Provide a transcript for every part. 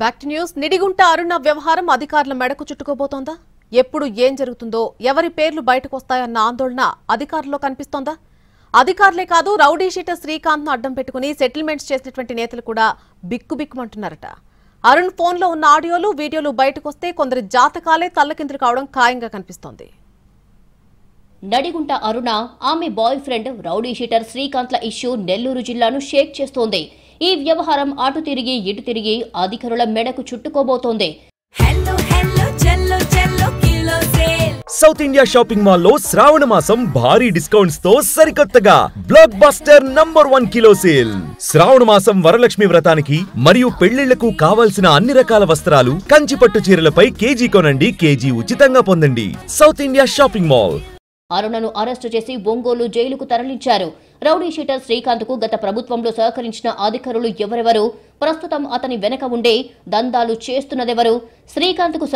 Back to news. Nidigunta Aruna వ్యవహారం అధికారుల మెడకు చుట్టుకోబోతోందా? ఎప్పుడు ఏం జరుగుతుందో, ఎవరి పేర్లు బయటకు వస్తాయన్న ఆందోళన అధికారుల్లో కనిపిస్తోందా? అధికారులే కాదు, రౌడీ షీటర్ శ్రీకాంత్ ను అడ్డం పెట్టుకుని సెటిల్మెంట్స్ చేసినటువంటి నేతలు కూడా బిక్కుబిక్కుమంటున్నారట. అరుణ్ ఫోన్లో ఉన్న ఆడియోలు, వీడియోలు బయటకు వస్తే కొందరి జాతకాలే తల్లకిందులు కావడం ఖాయంగా కనిపిస్తోంది. నడిగుంట అరుణ, ఆమె బాయ్ ఫ్రెండ్ రౌడీ షీటర్ శ్రీకాంత్ల ఇష్యూ నెల్లూరు జిల్లాను షేక్ చేస్తోంది. ఈ వ్యవహారం అటు తిరిగి ఇటు తిరిగి అధికారుల మెడకు చుట్టుకోబోతోంది. సౌత్ ఇండియా షాపింగ్ మాల్ లో శ్రావణ మాసం భారీ డిస్కౌంట్స్ తో సరికొత్తగా బ్లాక్ బస్టర్ #1 కిలో సేల్. శ్రావణ మాసం వరలక్ష్మి వ్రతానికి మరియు పెళ్లిళ్లకు కావాల్సిన అన్ని రకాల వస్త్రాలు, కంచిపట్టు చీరలపై కేజీ కొనండి, కేజీ ఉచితంగా పొందండి. South India shopping mall. అరుణను అరెస్టు చేసి ఒంగోలు జైలుకు తరలించారు. రౌడీ షీటర్ శ్రీకాంత్ కు గత ప్రభుత్వంలో సహకరించిన అధికారులు ఎవరెవరు, ప్రస్తుతం అతని వెనక ఉండే దందాలు చేస్తున్నదెవరు, శ్రీకాంత్ కు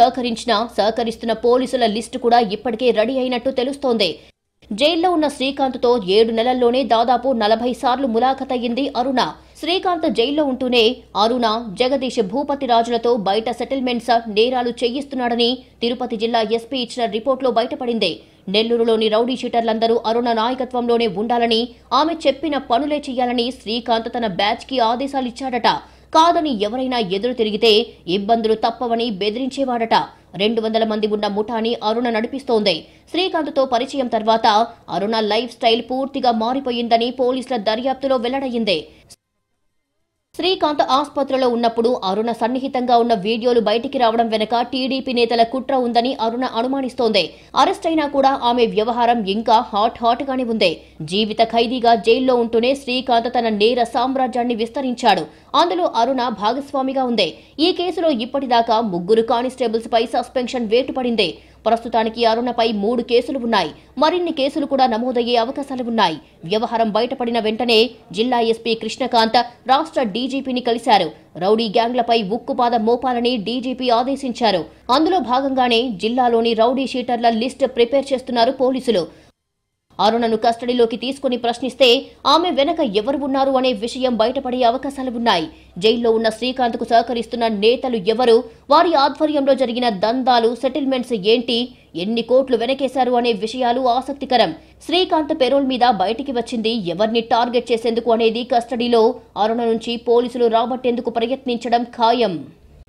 సహకరిస్తున్న పోలీసుల లిస్టు కూడా ఇప్పటికే రెడీ అయినట్టు తెలుస్తోంది. జైల్లో ఉన్న శ్రీకాంత్ తో 7 నెలల్లోనే దాదాపు 40 సార్లు ములాఖతయ్యింది అరుణ. శ్రీకాంత్ జైల్లో ఉంటూనే అరుణ, జగదీష్ భూపతి రాజులతో బయట సెటిల్మెంట్స్, నేరాలు చేయిస్తున్నాడని తిరుపతి జిల్లా ఎస్పీ ఇచ్చిన రిపోర్టులో బయటపడింది. నెల్లూరులోని రౌడీ షీటర్లందరూ అరుణ నాయకత్వంలోనే ఉండాలని, ఆమె చెప్పిన పనులే చేయాలని శ్రీకాంత్ తన బ్యాచ్ కి ఆదేశాలిచ్చాడట. కాదని ఎవరైనా ఎదురు తిరిగితే ఇబ్బందులు తప్పవని బెదిరించేవాడట. 200 మంది ఉన్న ముఠాని అరుణ నడిపిస్తోంది. శ్రీకాంత్తో పరిచయం తర్వాత అరుణ లైఫ్ స్టైల్ పూర్తిగా మారిపోయిందని పోలీసుల దర్యాప్తులో వెల్లడయ్యింది. శ్రీకాంత్ ఆసుపత్రిలో ఉన్నప్పుడు అరుణ సన్నిహితంగా ఉన్న వీడియోలు బయటికి రావడం వెనక టీడీపీ నేతల కుట్ర ఉందని అరుణ అనుమానిస్తోంది. అరెస్ట్ అయినా కూడా ఆమె వ్యవహారం ఇంకా హాట్ గానే ఉంది. జీవిత ఖైదీగా జైల్లో ఉంటూనే శ్రీకాంత్ తన నేర సామ్రాజ్యాన్ని విస్తరించాడు. అందులో అరుణ భాగస్వామిగా ఉంది. ఈ కేసులో ఇప్పటిదాకా 3 కానిస్టేబుల్స్ పై సస్పెన్షన్ వేటు పడింది. ప్రస్తుతానికి అరుణపై 3 కేసులు ఉన్నాయి. మరిన్ని కేసులు కూడా నమోదయ్యే అవకాశాలు ఉన్నాయి. వ్యవహారం బయటపడిన వెంటనే జిల్లా ఎస్పీ కృష్ణకాంత్ రాష్ట్ర డీజీపీని కలిశారు. రౌడీ గ్యాంగ్లపై ఉక్కుపాదం మోపాలని డీజీపీ ఆదేశించారు. అందులో భాగంగానే జిల్లాలోని రౌడీ షీటర్ల లిస్ట్ ప్రిపేర్ చేస్తున్నారు పోలీసులు. అరుణను కస్టడీలోకి తీసుకుని ప్రశ్నిస్తే ఆమె వెనక ఎవరు ఉన్నారు అనే విషయం బయటపడే అవకాశాలు ఉన్నాయి. జైల్లో ఉన్న శ్రీకాంత్ కు సహకరిస్తున్న నేతలు ఎవరు, వారి ఆధ్వర్యంలో జరిగిన దందాలు, సెటిల్మెంట్స్ ఏంటి, ఎన్ని కోట్లు వెనకేశారు అనే విషయాలు ఆసక్తికరం. శ్రీకాంత్ పెరోల్ మీద బయటికి వచ్చింది ఎవరిని టార్గెట్ చేసేందుకు అనేది కస్టడీలో అరుణ నుంచి పోలీసులు రాబట్టేందుకు ప్రయత్నించడం ఖాయం.